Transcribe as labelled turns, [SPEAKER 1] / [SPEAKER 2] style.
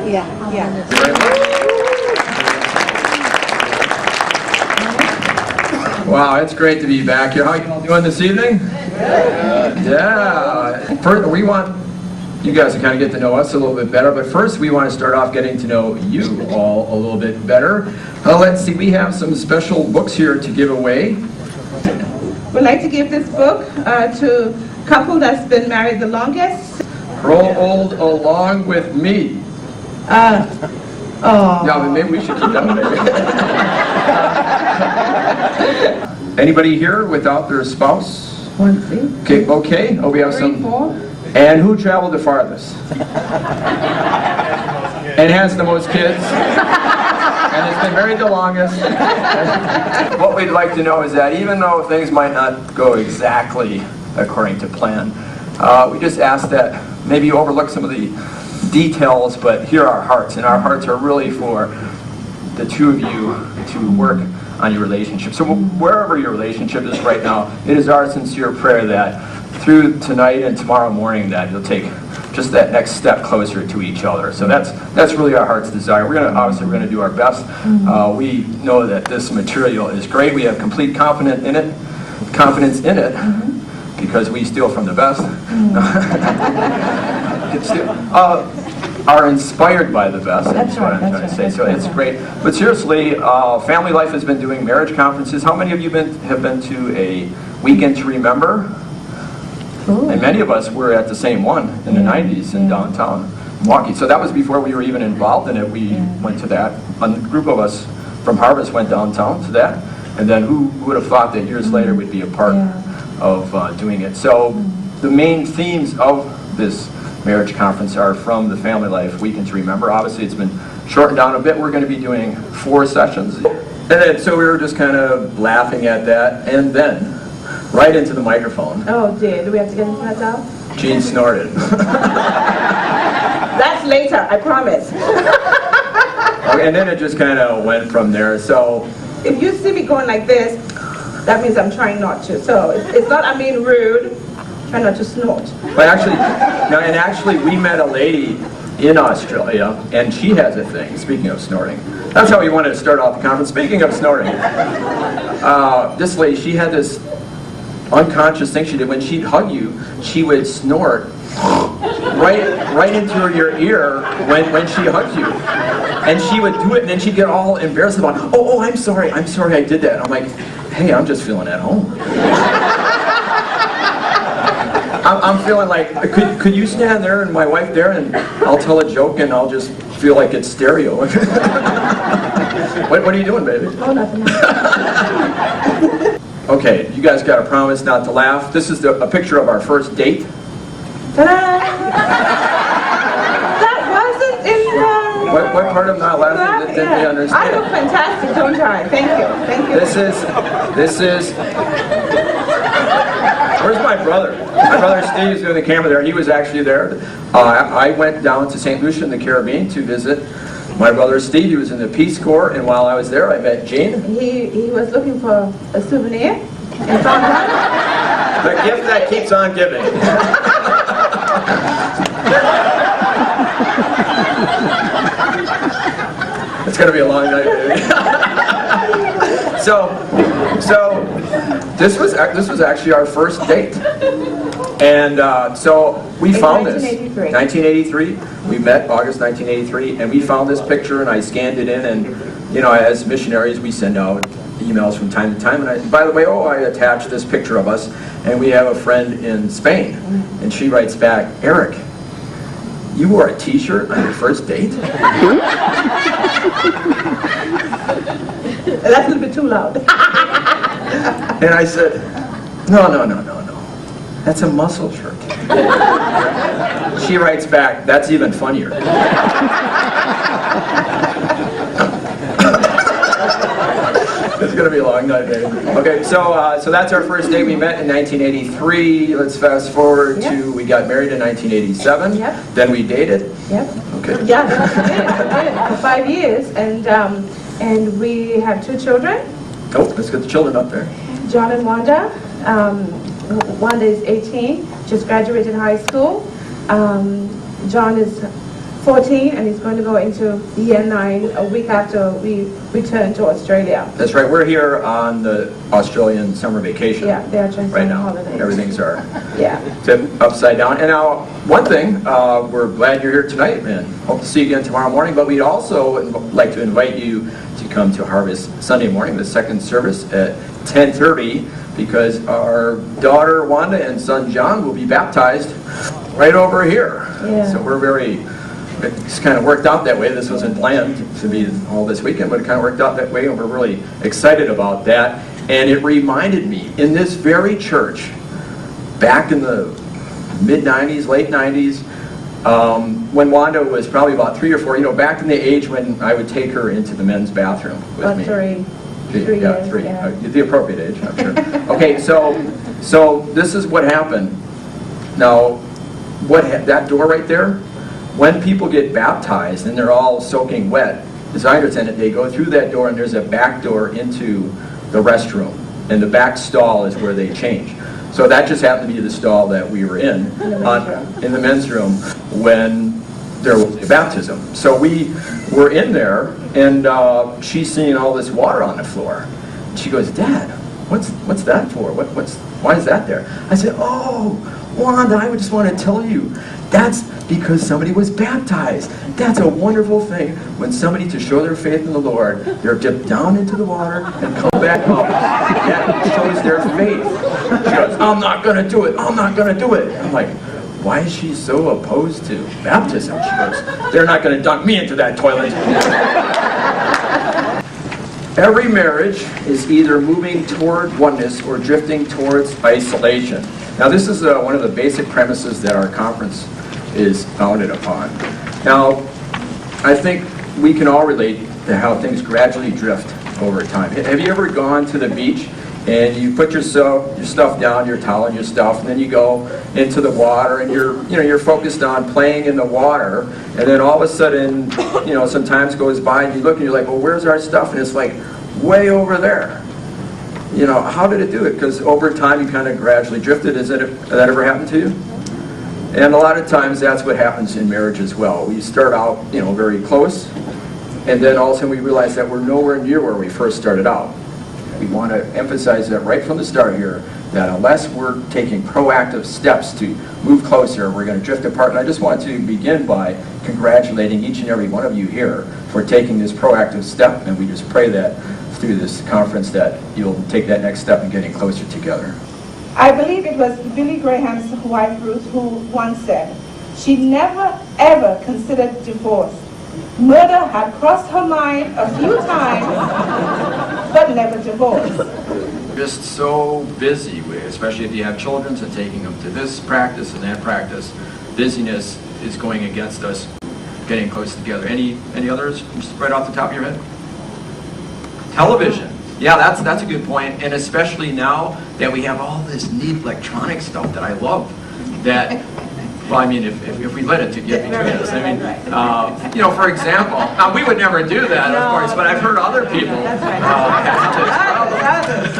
[SPEAKER 1] Yeah, yeah.
[SPEAKER 2] Very much. Wow, it's great to be back here. How you all doing this evening? Yeah. First, we want you guys to kind of get to know us a little bit better, but first we want to start off getting to know you all a little bit better. Let's see, we have some special books here to give away.
[SPEAKER 3] We'd like to give this book to a couple that's been married the longest.
[SPEAKER 2] Grow Old Along with Me.
[SPEAKER 3] Oh.
[SPEAKER 2] Yeah, but maybe we should keep that maybe. Anybody here without their spouse?
[SPEAKER 3] One, two.
[SPEAKER 2] Okay. Oh, we have
[SPEAKER 3] Three,
[SPEAKER 2] some.
[SPEAKER 3] 4.
[SPEAKER 2] And who traveled the farthest? And has the most kids? And has been married the longest? What we'd like to know is that even though things might not go exactly according to plan, we just ask that maybe you overlook some of the details, but hear our hearts. And our hearts are really for the two of you to work on your relationship. So wherever your relationship is right now, it is our sincere prayer that through tonight and tomorrow morning that you'll take just that next step closer to each other. So that's really our heart's desire. We're gonna do our best. We know that this material is great. We have complete confidence in it, because we steal from the best. Are inspired by the best. That's what I'm trying to say. So it's great. But seriously, Family Life has been doing marriage conferences. How many of you have been to a Weekend to Remember?
[SPEAKER 3] Ooh.
[SPEAKER 2] And many of us were at the same one in the 90s in downtown Milwaukee. So that was before we were even involved in it. We went to that. A group of us from Harvest went downtown to that. And then who would have thought that years later we'd be a part of doing it. So the main themes of this marriage conference are from the Family Life Weekend to Remember. Obviously it's been shortened down a bit. We're going to be doing 4 sessions. And then, so we were just kind of laughing at that. And then right into the microphone.
[SPEAKER 3] Oh dear, do we have to get into that now?
[SPEAKER 2] Gene snorted.
[SPEAKER 3] That's later, I promise.
[SPEAKER 2] Okay, and then it just kind of went from there. So
[SPEAKER 3] If you see me going like this, that means I'm trying not to. So it's not I'm being rude, try not to snort.
[SPEAKER 2] but actually we met a lady in Australia, and she has a thing, speaking of snorting. That's how we wanted to start off the conference. Speaking of snorting, this lady, she had this unconscious thing she did. When she'd hug you, she would snort right into your ear when she hugged you. And she would do it, and then she'd get all embarrassed about, oh, I'm sorry I did that. I'm like, hey, I'm just feeling at home. I'm feeling like, could you stand there and my wife there, and I'll tell a joke and I'll just feel like it's stereo. What are you doing, baby?
[SPEAKER 3] Oh, nothing.
[SPEAKER 2] Okay, you guys got to promise not to laugh. This is a picture of our first date.
[SPEAKER 3] Ta-da! That wasn't in the...
[SPEAKER 2] What part of not laughing did they understand?
[SPEAKER 3] I look fantastic, don't I? Thank you.
[SPEAKER 2] This is... Where's my brother? My brother Steve's doing the camera there. He was actually there. I went down to St. Lucia in the Caribbean to visit my brother Steve. He was in the Peace Corps, and while I was there, I met Gene.
[SPEAKER 3] He was looking for a souvenir and found one.
[SPEAKER 2] The gift that keeps on giving. It's going to be a long night, baby. So this was actually our first date, and so we found this. 1983. We met August 1983, and we found this picture, and I scanned it in, and as missionaries, we send out emails from time to time. And by the way, I attached this picture of us, and we have a friend in Spain, and she writes back, Eric, you wore a t-shirt on your first date?
[SPEAKER 3] That's a little bit too loud.
[SPEAKER 2] And I said, no. That's a muscle shirt. She writes back, that's even funnier. It's going to be a long night, baby. Okay, so that's our first date. We met in 1983. Let's fast forward to, we got married in 1987.
[SPEAKER 3] Yep.
[SPEAKER 2] Then we dated.
[SPEAKER 3] Yep.
[SPEAKER 2] Okay.
[SPEAKER 3] Yeah, we did for 5 years, and we have 2 children.
[SPEAKER 2] Oh, let's get the children up there.
[SPEAKER 3] John and Wanda. Wanda is 18, just graduated high school. John is 14, and he's going to go into year 9 a week after we return to Australia.
[SPEAKER 2] That's right. We're here on the Australian summer vacation.
[SPEAKER 3] Yeah, they are just
[SPEAKER 2] right
[SPEAKER 3] on
[SPEAKER 2] now.
[SPEAKER 3] holidays.
[SPEAKER 2] Everything's
[SPEAKER 3] Yeah.
[SPEAKER 2] tipped upside down. And now, one thing, we're glad you're here tonight, and hope to see you again tomorrow morning. But we'd also like to invite you to come to Harvest Sunday morning, the second service at 10:30, because our daughter Wanda and son John will be baptized right over here.
[SPEAKER 3] Yeah.
[SPEAKER 2] So it's kind of worked out that way. This wasn't planned to be all this weekend, but it kind of worked out that way, and we're really excited about that. And it reminded me, in this very church, back in the mid-90s, late 90s, when Wanda was probably about 3 or 4, back in the age when I would take her into the men's bathroom with
[SPEAKER 3] About
[SPEAKER 2] me.
[SPEAKER 3] 3
[SPEAKER 2] Yeah,
[SPEAKER 3] years,
[SPEAKER 2] 3.
[SPEAKER 3] yeah.
[SPEAKER 2] The appropriate age, I'm sure. Okay, so this is what happened. Now, that door right there, when people get baptized and they're all soaking wet, as I understand it, they go through that door and there's a back door into the restroom. And the back stall is where they change. So that just happened to be the stall that we were in the men's room when there was a baptism. So we were in there, and she's seeing all this water on the floor. She goes, "Dad, what's that for? Why is that there?" I said, "Oh, Wanda, I just want to tell you, that's because somebody was baptized. That's a wonderful thing when somebody, to show their faith in the Lord, they're dipped down into the water and come back up. That shows their faith." She goes, "I'm not going to do it. I'm not going to do it." I'm like, why is she so opposed to baptism? She goes, "They're not going to dunk me into that toilet." Every marriage is either moving toward oneness or drifting towards isolation. Now, this is one of the basic premises that our conference is founded upon. Now, I think we can all relate to how things gradually drift over time. Have you ever gone to the beach and you put your stuff down, your towel and your stuff, and then you go into the water and you're focused on playing in the water, and then all of a sudden, some time goes by and you look and you're like, "Well, where's our stuff?" And it's like way over there. How did it do it? Because over time you kind of gradually drifted. Has that ever happened to you? And a lot of times that's what happens in marriage as well. We start out, very close, and then all of a sudden we realize that we're nowhere near where we first started out. We want to emphasize that right from the start here, that unless we're taking proactive steps to move closer, we're going to drift apart. And I just want to begin by congratulating each and every one of you here for taking this proactive step, and we just pray that through this conference that you'll take that next step in getting closer together.
[SPEAKER 3] I believe it was Billy Graham's wife Ruth who once said, she never ever considered divorce. Murder had crossed her mind a few times, but never divorce.
[SPEAKER 2] Just so busy with, especially if you have children, and taking them to this practice and that practice, busyness is going against us getting close together. Any others just right off the top of your head? Television. Yeah, that's a good point, and especially now that we have all this neat electronic stuff that I love. That, well, I mean, if we let it to get between us, I mean, for example, we would never do that, of course, but I've heard other people have this problem.